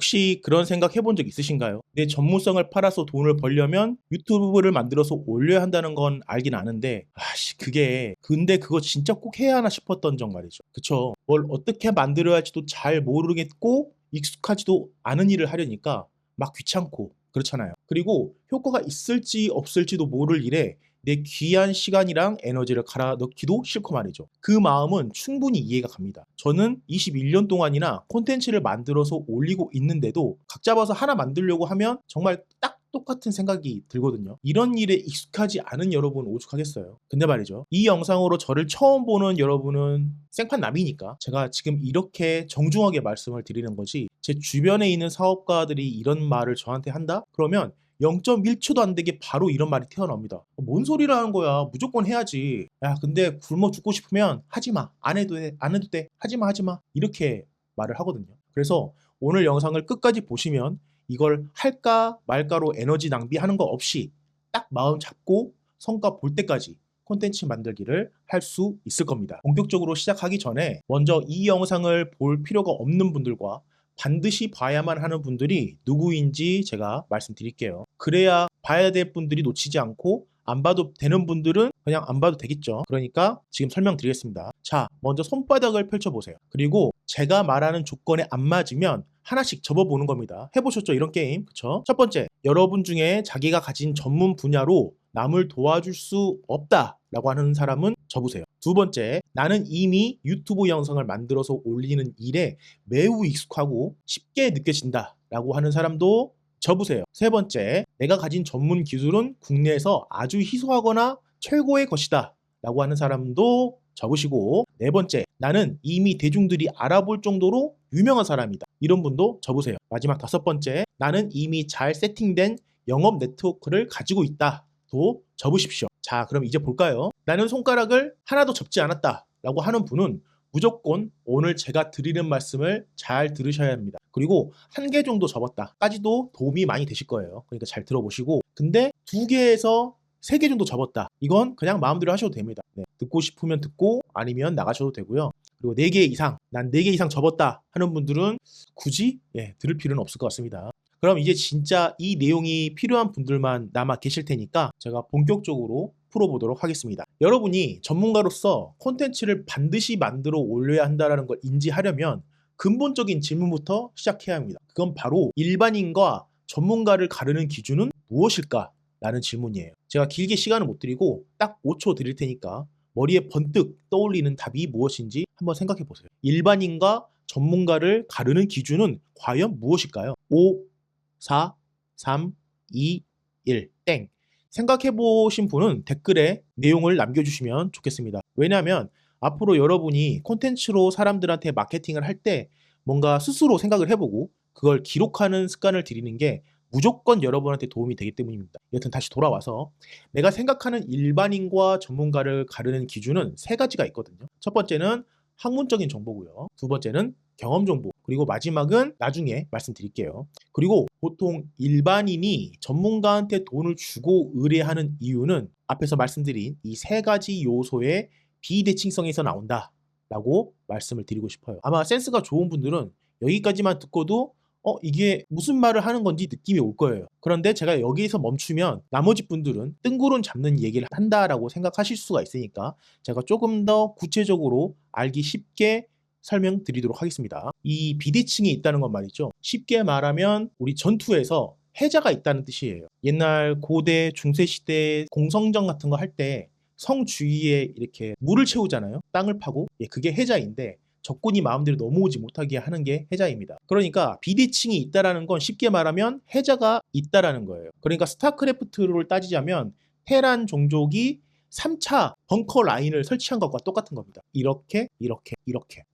혹시 그런 생각 해본 적 있으신가요? 내 전문성을 팔아서 돈을 벌려면 유튜브를 만들어서 올려야 한다는 건 알긴 아는데 근데 그거 진짜 꼭 해야 하나 싶었던 점 말이죠. 그쵸? 뭘 어떻게 만들어야 할지도 잘 모르겠고 익숙하지도 않은 일을 하려니까 막 귀찮고 그렇잖아요. 그리고 효과가 있을지 없을지도 모를 일에 내 귀한 시간이랑 에너지를 갈아 넣기도 싫고 말이죠. 그 마음은 충분히 이해가 갑니다. 저는 21년 동안이나 콘텐츠를 만들어서 올리고 있는데도 각 잡아서 하나 만들려고 하면 정말 딱 똑같은 생각이 들거든요. 이런 일에 익숙하지 않은 여러분 오죽하겠어요. 근데 말이죠. 이 영상으로 저를 처음 보는 여러분은 생판남이니까 제가 지금 이렇게 정중하게 말씀을 드리는 거지, 제 주변에 있는 사업가들이 이런 말을 저한테 한다? 그러면 0.1초도 안 되게 바로 이런 말이 튀어나옵니다. 뭔 소리를 하는 거야. 무조건 해야지. 야, 근데 굶어 죽고 싶으면 하지 마. 안 해도 돼. 안 해도 돼. 하지 마, 하지 마. 이렇게 말을 하거든요. 그래서 오늘 영상을 끝까지 보시면 이걸 할까 말까로 에너지 낭비하는 거 없이 딱 마음 잡고 성과 볼 때까지 콘텐츠 만들기를 할 수 있을 겁니다. 본격적으로 시작하기 전에 먼저 이 영상을 볼 필요가 없는 분들과 반드시 봐야만 하는 분들이 누구인지 제가 말씀드릴게요. 그래야 봐야 될 분들이 놓치지 않고 안 봐도 되는 분들은 그냥 안 봐도 되겠죠. 그러니까 지금 설명드리겠습니다. 자, 먼저 손바닥을 펼쳐보세요. 그리고 제가 말하는 조건에 안 맞으면 하나씩 접어보는 겁니다. 해보셨죠? 이런 게임. 그쵸? 첫 번째, 여러분 중에 자기가 가진 전문 분야로 남을 도와줄 수 없다 라고 하는 사람은 접으세요. 두 번째, 나는 이미 유튜브 영상을 만들어서 올리는 일에 매우 익숙하고 쉽게 느껴진다 라고 하는 사람도 접으세요. 세 번째, 내가 가진 전문 기술은 국내에서 아주 희소하거나 최고의 것이다 라고 하는 사람도 접으시고, 네 번째, 나는 이미 대중들이 알아볼 정도로 유명한 사람이다. 이런 분도 접으세요. 마지막 다섯 번째, 나는 이미 잘 세팅된 영업 네트워크를 가지고 있다. 도 접으십시오. 자, 그럼 이제 볼까요? 나는 손가락을 하나도 접지 않았다 라고 하는 분은 무조건 오늘 제가 드리는 말씀을 잘 들으셔야 합니다. 그리고 한 개 정도 접었다까지도 도움이 많이 되실 거예요. 그러니까 잘 들어보시고, 근데 두 개에서 세 개 정도 접었다, 이건 그냥 마음대로 하셔도 됩니다. 네, 듣고 싶으면 듣고 아니면 나가셔도 되고요. 그리고 4개 이상, 난 4개 이상 접었다 하는 분들은 굳이 들을 필요는 없을 것 같습니다. 그럼 이제 진짜 이 내용이 필요한 분들만 남아 계실 테니까 제가 본격적으로 풀어보도록 하겠습니다. 여러분이 전문가로서 콘텐츠를 반드시 만들어 올려야 한다는 걸 인지하려면 근본적인 질문부터 시작해야 합니다. 그건 바로 일반인과 전문가를 가르는 기준은 무엇일까? 라는 질문이에요. 제가 길게 시간을 못 드리고 딱 5초 드릴 테니까 머리에 번뜩 떠올리는 답이 무엇인지 한번 생각해 보세요. 일반인과 전문가를 가르는 기준은 과연 무엇일까요? 5, 4, 3, 2, 1, 땡. 생각해 보신 분은 댓글에 내용을 남겨주시면 좋겠습니다. 왜냐하면 앞으로 여러분이 콘텐츠로 사람들한테 마케팅을 할 때 뭔가 스스로 생각을 해보고 그걸 기록하는 습관을 들이는 게 무조건 여러분한테 도움이 되기 때문입니다. 여튼 다시 돌아와서 내가 생각하는 일반인과 전문가를 가르는 기준은 세 가지가 있거든요. 첫 번째는 학문적인 정보고요. 두 번째는 경험 정보. 그리고 마지막은 나중에 말씀드릴게요. 그리고 보통 일반인이 전문가한테 돈을 주고 의뢰하는 이유는 앞에서 말씀드린 이 세 가지 요소의 비대칭성에서 나온다 라고 말씀을 드리고 싶어요. 아마 센스가 좋은 분들은 여기까지만 듣고도 이게 무슨 말을 하는 건지 느낌이 올 거예요. 그런데 제가 여기에서 멈추면 나머지 분들은 뜬구름 잡는 얘기를 한다라고 생각하실 수가 있으니까 제가 조금 더 구체적으로 알기 쉽게 설명드리도록 하겠습니다. 이 비대칭이 있다는 건 말이죠. 쉽게 말하면 우리 전투에서 해자가 있다는 뜻이에요. 옛날 고대 중세시대 공성전 같은 거 할 때 성 주위에 이렇게 물을 채우잖아요. 땅을 파고. 그게 해자인데 적군이 마음대로 넘어오지 못하게 하는 게 해자입니다. 그러니까 비대칭이 있다라는 건 쉽게 말하면 해자가 있다라는 거예요. 그러니까 스타크래프트를 따지자면 테란 종족이 3차 벙커 라인을 설치한 것과 똑같은 겁니다. 이렇게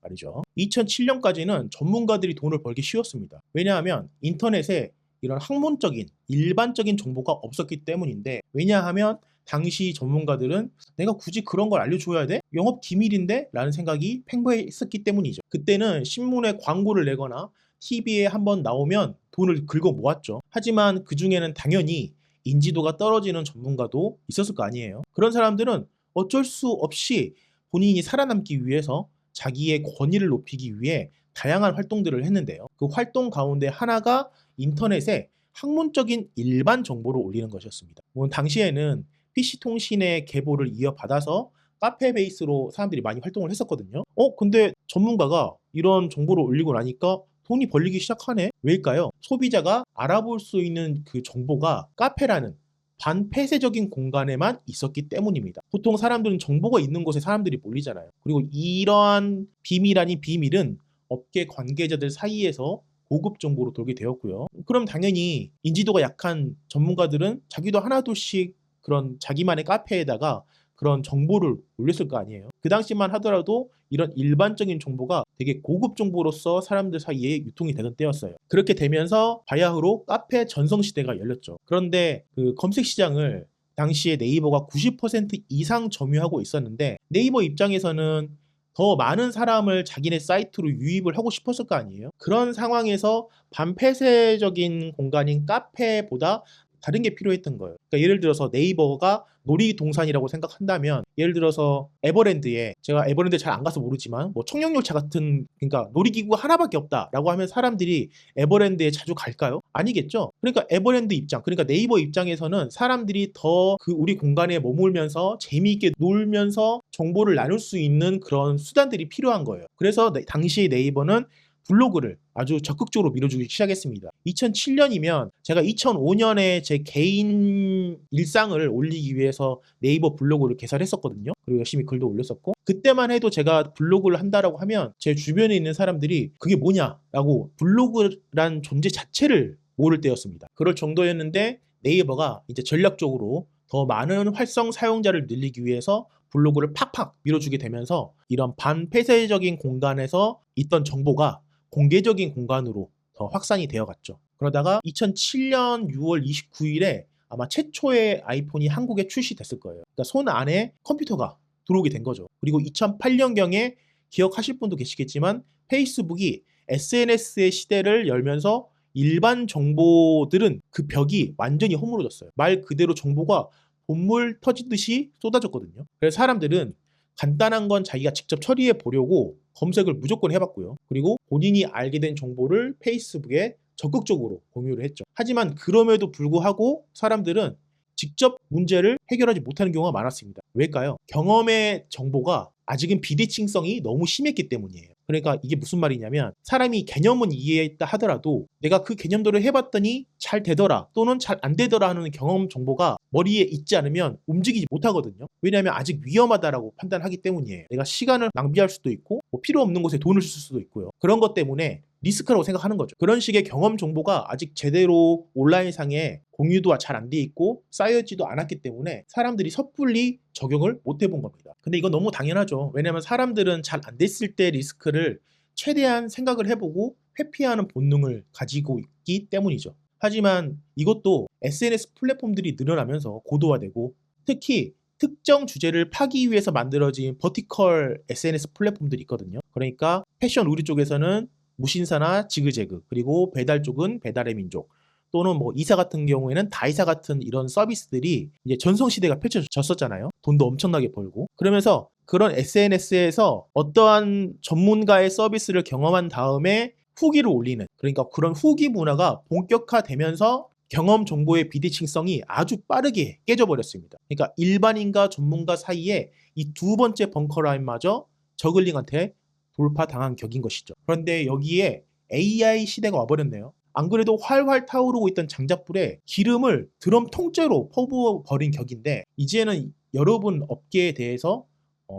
말이죠. 2007년까지는 전문가들이 돈을 벌기 쉬웠습니다. 왜냐하면 인터넷에 이런 학문적인 일반적인 정보가 없었기 때문인데, 왜냐하면 당시 전문가들은 내가 굳이 그런 걸 알려줘야 돼? 영업 기밀인데? 라는 생각이 팽배했었기 때문이죠. 그때는 신문에 광고를 내거나 TV에 한번 나오면 돈을 긁어 모았죠. 하지만 그 중에는 당연히 인지도가 떨어지는 전문가도 있었을 거 아니에요. 그런 사람들은 어쩔 수 없이 본인이 살아남기 위해서 자기의 권위를 높이기 위해 다양한 활동들을 했는데요. 그 활동 가운데 하나가 인터넷에 학문적인 일반 정보를 올리는 것이었습니다. 물론 당시에는 PC통신의 계보를 이어받아서 카페 베이스로 사람들이 많이 활동을 했었거든요. 근데 전문가가 이런 정보를 올리고 나니까 돈이 벌리기 시작하네? 왜일까요? 소비자가 알아볼 수 있는 그 정보가 카페라는 반폐쇄적인 공간에만 있었기 때문입니다. 보통 사람들은 정보가 있는 곳에 사람들이 몰리잖아요. 그리고 이러한 비밀 아닌 비밀은 업계 관계자들 사이에서 고급 정보로 돌게 되었고요. 그럼 당연히 인지도가 약한 전문가들은 자기도 하나둘씩 그런 자기만의 카페에다가 그런 정보를 올렸을 거 아니에요. 그 당시만 하더라도 이런 일반적인 정보가 되게 고급 정보로서 사람들 사이에 유통이 되던 때였어요. 그렇게 되면서 바야흐로 카페 전성시대가 열렸죠. 그런데 그 검색 시장을 당시에 네이버가 90% 이상 점유하고 있었는데 네이버 입장에서는 더 많은 사람을 자기네 사이트로 유입을 하고 싶었을 거 아니에요. 그런 상황에서 반폐쇄적인 공간인 카페보다 다른 게 필요했던 거예요. 그러니까 예를 들어서 네이버가 놀이동산이라고 생각한다면 예를 들어서 에버랜드에 제가 에버랜드 잘 안 가서 모르지만 뭐 청룡열차 같은 그러니까 놀이기구가 하나밖에 없다라고 하면 사람들이 에버랜드에 자주 갈까요? 아니겠죠. 그러니까 에버랜드 입장 그러니까 네이버 입장에서는 사람들이 더 그 우리 공간에 머물면서 재미있게 놀면서 정보를 나눌 수 있는 그런 수단들이 필요한 거예요. 그래서 당시 네이버는 블로그를 아주 적극적으로 밀어주기 시작했습니다. 2007년이면 제가 2005년에 제 개인 일상을 올리기 위해서 네이버 블로그를 개설했었거든요. 그리고 열심히 글도 올렸었고 그때만 해도 제가 블로그를 한다라고 하면 제 주변에 있는 사람들이 그게 뭐냐라고 블로그란 존재 자체를 모를 때였습니다. 그럴 정도였는데 네이버가 이제 전략적으로 더 많은 활성 사용자를 늘리기 위해서 블로그를 팍팍 밀어주게 되면서 이런 반폐쇄적인 공간에서 있던 정보가 공개적인 공간으로 더 확산이 되어갔죠. 그러다가 2007년 6월 29일에 아마 최초의 아이폰이 한국에 출시됐을 거예요. 그러니까 손 안에 컴퓨터가 들어오게 된 거죠. 그리고 2008년경에 기억하실 분도 계시겠지만 페이스북이 SNS의 시대를 열면서 일반 정보들은 그 벽이 완전히 허물어졌어요. 말 그대로 정보가 본물 터지듯이 쏟아졌거든요. 그래서 사람들은 간단한 건 자기가 직접 처리해 보려고 검색을 무조건 해봤고요. 그리고 본인이 알게 된 정보를 페이스북에 적극적으로 공유를 했죠. 하지만 그럼에도 불구하고 사람들은 직접 문제를 해결하지 못하는 경우가 많았습니다. 왜일까요? 경험의 정보가 아직은 비대칭성이 너무 심했기 때문이에요. 그러니까 이게 무슨 말이냐면 사람이 개념은 이해했다 하더라도 내가 그 개념들을 해봤더니 잘 되더라 또는 잘 안 되더라 하는 경험 정보가 머리에 있지 않으면 움직이지 못하거든요. 왜냐하면 아직 위험하다라고 판단하기 때문이에요. 내가 시간을 낭비할 수도 있고 뭐 필요 없는 곳에 돈을 쓸 수도 있고요. 그런 것 때문에 리스크라고 생각하는 거죠. 그런 식의 경험 정보가 아직 제대로 온라인상에 공유도 잘 안 돼 있고 쌓여지도 않았기 때문에 사람들이 섣불리 적용을 못 해본 겁니다. 근데 이건 너무 당연하죠. 왜냐하면 사람들은 잘 안 됐을 때 리스크를 최대한 생각을 해보고 회피하는 본능을 가지고 있기 때문이죠. 하지만 이것도 SNS 플랫폼들이 늘어나면서 고도화되고 특히 특정 주제를 파기 위해서 만들어진 버티컬 SNS 플랫폼들이 있거든요. 그러니까 패션 의류 쪽에서는 무신사나 지그재그 그리고 배달 쪽은 배달의 민족 또는 뭐 이사 같은 경우에는 다이사 같은 이런 서비스들이 이제 전성시대가 펼쳐졌었잖아요. 돈도 엄청나게 벌고 그러면서 그런 SNS에서 어떠한 전문가의 서비스를 경험한 다음에 후기를 올리는 그러니까 그런 후기 문화가 본격화되면서 경험 정보의 비대칭성이 아주 빠르게 깨져버렸습니다. 그러니까 일반인과 전문가 사이에 이 두 번째 벙커라인마저 저글링한테 돌파당한 격인 것이죠. 그런데 여기에 AI 시대가 와버렸네요. 안 그래도 활활 타오르고 있던 장작불에 기름을 드럼 통째로 퍼부어버린 격인데 이제는 여러분 업계에 대해서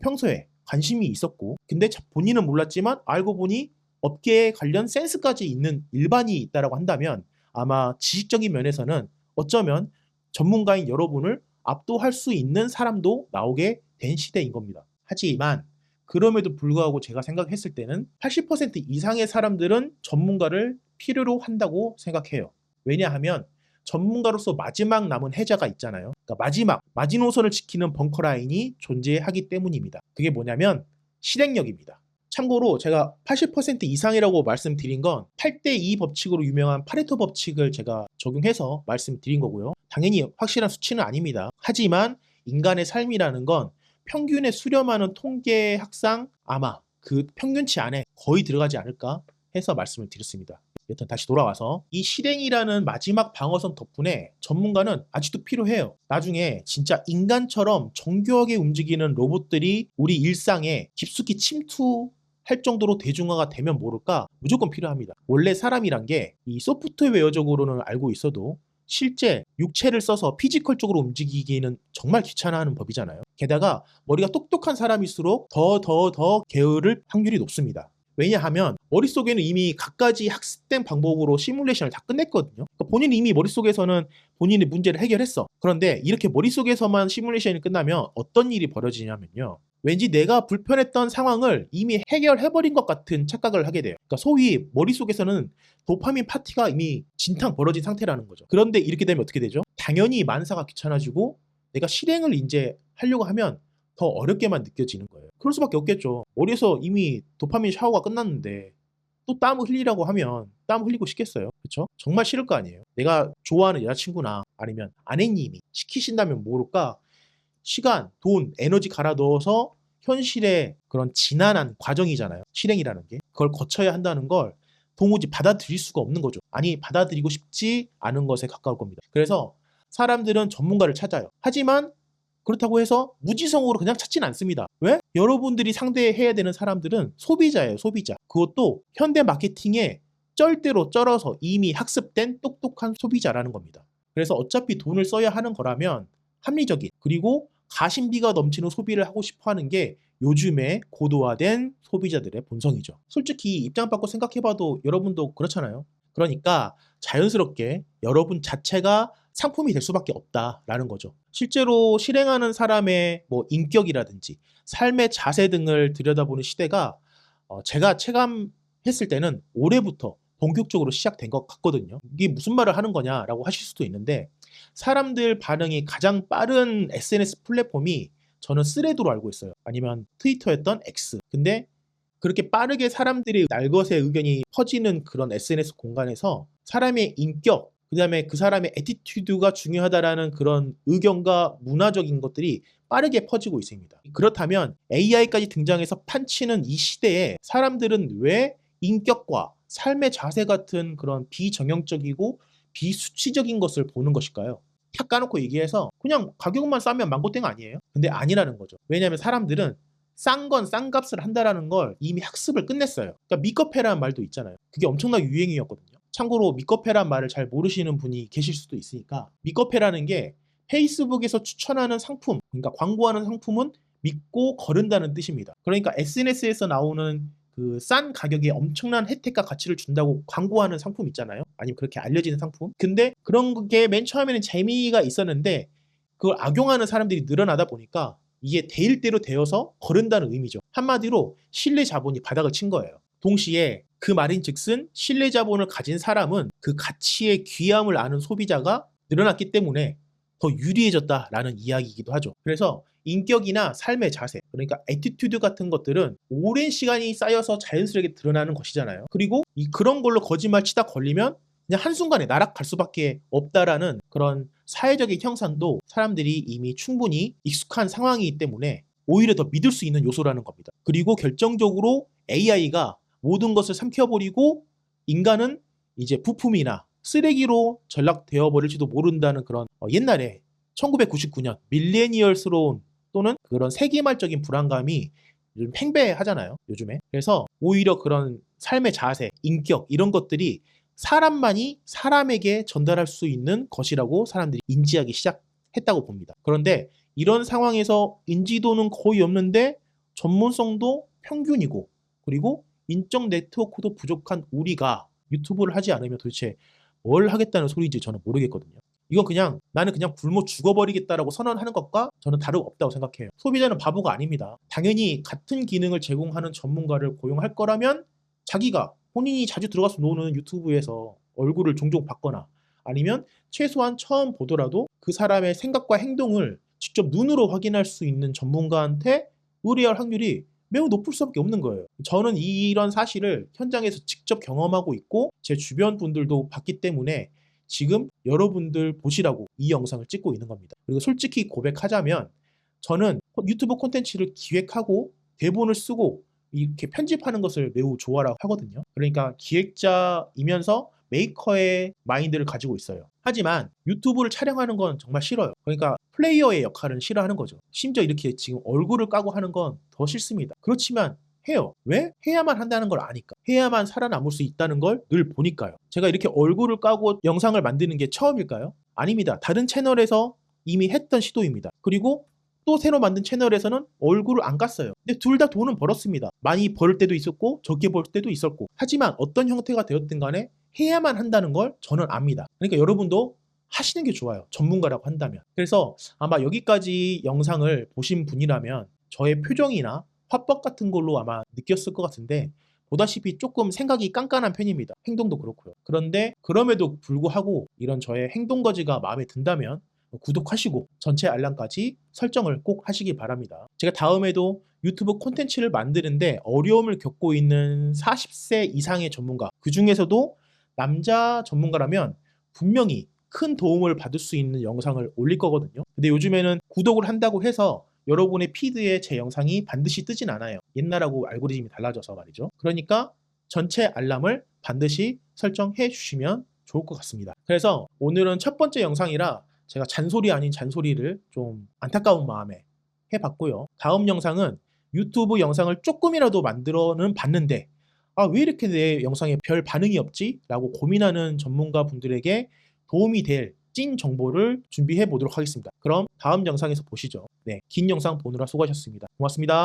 평소에 관심이 있었고 근데 본인은 몰랐지만 알고 보니 업계에 관련 센스까지 있는 일반이 있다라고 한다면 아마 지식적인 면에서는 어쩌면 전문가인 여러분을 압도할 수 있는 사람도 나오게 된 시대인 겁니다. 하지만 그럼에도 불구하고 제가 생각했을 때는 80% 이상의 사람들은 전문가를 필요로 한다고 생각해요. 왜냐하면 전문가로서 마지막 남은 해자가 있잖아요. 그러니까 마지노선을 지키는 벙커라인이 존재하기 때문입니다. 그게 뭐냐면 실행력입니다. 참고로 제가 80% 이상이라고 말씀드린 건 8대2 법칙으로 유명한 파레토 법칙을 제가 적용해서 말씀드린 거고요. 당연히 확실한 수치는 아닙니다. 하지만 인간의 삶이라는 건 평균에 수렴하는 통계 학상 아마 그 평균치 안에 거의 들어가지 않을까 해서 말씀을 드렸습니다. 여튼 다시 돌아와서 이 실행이라는 마지막 방어선 덕분에 전문가는 아직도 필요해요. 나중에 진짜 인간처럼 정교하게 움직이는 로봇들이 우리 일상에 깊숙이 침투할 정도로 대중화가 되면 모를까 무조건 필요합니다. 원래 사람이란 게 이 소프트웨어적으로는 알고 있어도 실제 육체를 써서 피지컬적으로 움직이기는 정말 귀찮아하는 법이잖아요. 게다가 머리가 똑똑한 사람일수록 더 게으를 확률이 높습니다. 왜냐하면 머릿속에는 이미 갖가지 학습된 방법으로 시뮬레이션을 다 끝냈거든요. 그러니까 본인이 이미 머릿속에서는 본인의 문제를 해결했어. 그런데 이렇게 머릿속에서만 시뮬레이션이 끝나면 어떤 일이 벌어지냐면요. 왠지 내가 불편했던 상황을 이미 해결해버린 것 같은 착각을 하게 돼요. 그러니까 소위 머릿속에서는 도파민 파티가 이미 진탕 벌어진 상태라는 거죠. 그런데 이렇게 되면 어떻게 되죠? 당연히 만사가 귀찮아지고 내가 실행을 이제 하려고 하면 더 어렵게만 느껴지는 거예요. 그럴 수밖에 없겠죠. 머리에서 이미 도파민 샤워가 끝났는데 또 땀을 흘리라고 하면 땀 흘리고 싶겠어요? 그렇죠? 정말 싫을 거 아니에요. 내가 좋아하는 여자친구나 아니면 아내님이 시키신다면 모를까 시간, 돈, 에너지 갈아 넣어서 현실의 그런 지난한 과정이잖아요. 실행이라는 게. 그걸 거쳐야 한다는 걸 도무지 받아들일 수가 없는 거죠. 아니, 받아들이고 싶지 않은 것에 가까울 겁니다. 그래서 사람들은 전문가를 찾아요. 하지만 그렇다고 해서 무지성으로 그냥 찾지는 않습니다. 왜? 여러분들이 상대해야 되는 사람들은 소비자예요, 소비자. 그것도 현대 마케팅에 쩔대로 쩔어서 이미 학습된 똑똑한 소비자라는 겁니다. 그래서 어차피 돈을 써야 하는 거라면 합리적인 그리고 가심비가 넘치는 소비를 하고 싶어 하는 게 요즘에 고도화된 소비자들의 본성이죠. 솔직히 입장 바꿔 생각해봐도 여러분도 그렇잖아요. 그러니까 자연스럽게 여러분 자체가 상품이 될 수밖에 없다라는 거죠. 실제로 실행하는 사람의 뭐 인격이라든지 삶의 자세 등을 들여다보는 시대가 제가 체감했을 때는 올해부터 본격적으로 시작된 것 같거든요. 이게 무슨 말을 하는 거냐라고 하실 수도 있는데 사람들 반응이 가장 빠른 SNS 플랫폼이 저는 스레드로 알고 있어요. 아니면 트위터였던 X. 근데 그렇게 빠르게 사람들의 날것의 의견이 퍼지는 그런 SNS 공간에서 사람의 인격, 그 다음에 그 사람의 애티튜드가 중요하다라는 그런 의견과 문화적인 것들이 빠르게 퍼지고 있습니다. 그렇다면 AI까지 등장해서 판치는 이 시대에 사람들은 왜 인격과 삶의 자세 같은 그런 비정형적이고 비수치적인 것을 보는 것일까요? 탁 까놓고 얘기해서 그냥 가격만 싸면 망고땡 아니에요? 근데 아니라는 거죠. 왜냐하면 사람들은 싼 건 싼 값을 한다라는 걸 이미 학습을 끝냈어요. 그러니까 미커페라는 말도 있잖아요. 그게 엄청난 유행이었거든요. 참고로 미커페란 말을 잘 모르시는 분이 계실 수도 있으니까 미커페라는 게 페이스북에서 추천하는 상품, 그러니까 광고하는 상품은 믿고 거른다는 뜻입니다. 그러니까 SNS에서 나오는 그 싼 가격에 엄청난 혜택과 가치를 준다고 광고하는 상품 있잖아요. 아니면 그렇게 알려지는 상품. 근데 그런 게 맨 처음에는 재미가 있었는데 그걸 악용하는 사람들이 늘어나다 보니까 이게 대일대로 되어서 거른다는 의미죠. 한마디로 신뢰 자본이 바닥을 친 거예요. 동시에 그 말인즉슨 신뢰 자본을 가진 사람은 그 가치의 귀함을 아는 소비자가 늘어났기 때문에 더 유리해졌다라는 이야기이기도 하죠. 그래서 인격이나 삶의 자세, 그러니까 애티튜드 같은 것들은 오랜 시간이 쌓여서 자연스럽게 드러나는 것이잖아요. 그리고 그런 걸로 거짓말 치다 걸리면 그냥 한순간에 날아갈 수밖에 없다라는 그런 사회적인 형상도 사람들이 이미 충분히 익숙한 상황이기 때문에 오히려 더 믿을 수 있는 요소라는 겁니다. 그리고 결정적으로 AI가 모든 것을 삼켜버리고 인간은 이제 부품이나 쓰레기로 전락되어 버릴지도 모른다는 그런 옛날에 1999년 밀레니얼스러운 또는 그런 세기말적인 불안감이 요즘 팽배하잖아요. 요즘에. 그래서 오히려 그런 삶의 자세, 인격 이런 것들이 사람만이 사람에게 전달할 수 있는 것이라고 사람들이 인지하기 시작했다고 봅니다. 그런데 이런 상황에서 인지도는 거의 없는데 전문성도 평균이고 그리고 인적 네트워크도 부족한 우리가 유튜브를 하지 않으면 도대체 뭘 하겠다는 소리인지 저는 모르겠거든요. 이건 그냥 나는 그냥 굶어 죽어버리겠다라고 선언하는 것과 저는 다름없다고 생각해요. 소비자는 바보가 아닙니다. 당연히 같은 기능을 제공하는 전문가를 고용할 거라면 자기가 본인이 자주 들어가서 노는 유튜브에서 얼굴을 종종 봤거나 아니면 최소한 처음 보더라도 그 사람의 생각과 행동을 직접 눈으로 확인할 수 있는 전문가한테 의뢰할 확률이 매우 높을 수밖에 없는 거예요. 저는 이런 사실을 현장에서 직접 경험하고 있고 제 주변 분들도 봤기 때문에 지금 여러분들 보시라고 이 영상을 찍고 있는 겁니다. 그리고 솔직히 고백하자면 저는 유튜브 콘텐츠를 기획하고 대본을 쓰고 이렇게 편집하는 것을 매우 좋아라 하거든요. 그러니까 기획자이면서 메이커의 마인드를 가지고 있어요. 하지만 유튜브를 촬영하는 건 정말 싫어요. 그러니까 플레이어의 역할은 싫어하는 거죠. 심지어 이렇게 지금 얼굴을 까고 하는 건 더 싫습니다. 그렇지만 해요. 왜? 해야만 한다는 걸 아니까. 해야만 살아남을 수 있다는 걸 늘 보니까요. 제가 이렇게 얼굴을 까고 영상을 만드는 게 처음일까요? 아닙니다. 다른 채널에서 이미 했던 시도입니다. 그리고 또 새로 만든 채널에서는 얼굴을 안 깠어요. 근데 둘 다 돈은 벌었습니다. 많이 벌 때도 있었고 적게 벌 때도 있었고. 하지만 어떤 형태가 되었든 간에 해야만 한다는 걸 저는 압니다. 그러니까 여러분도 하시는 게 좋아요. 전문가라고 한다면. 그래서 아마 여기까지 영상을 보신 분이라면 저의 표정이나 화법 같은 걸로 아마 느꼈을 것 같은데, 보다시피 조금 생각이 깐깐한 편입니다. 행동도 그렇고요. 그런데 그럼에도 불구하고 이런 저의 행동 거지가 마음에 든다면 구독하시고 전체 알람까지 설정을 꼭 하시기 바랍니다. 제가 다음에도 유튜브 콘텐츠를 만드는데 어려움을 겪고 있는 40세 이상의 전문가, 그 중에서도 남자 전문가라면 분명히 큰 도움을 받을 수 있는 영상을 올릴 거거든요. 근데 요즘에는 구독을 한다고 해서 여러분의 피드에 제 영상이 반드시 뜨진 않아요. 옛날하고 알고리즘이 달라져서 말이죠. 그러니까 전체 알람을 반드시 설정해 주시면 좋을 것 같습니다. 그래서 오늘은 첫 번째 영상이라 제가 잔소리 아닌 잔소리를 좀 안타까운 마음에 해봤고요. 다음 영상은 유튜브 영상을 조금이라도 만들어는 봤는데 왜 이렇게 내 영상에 별 반응이 없지? 라고 고민하는 전문가 분들에게 도움이 될 찐 정보를 준비해 보도록 하겠습니다. 그럼 다음 영상에서 보시죠. 네, 긴 영상 보느라 수고하셨습니다. 고맙습니다.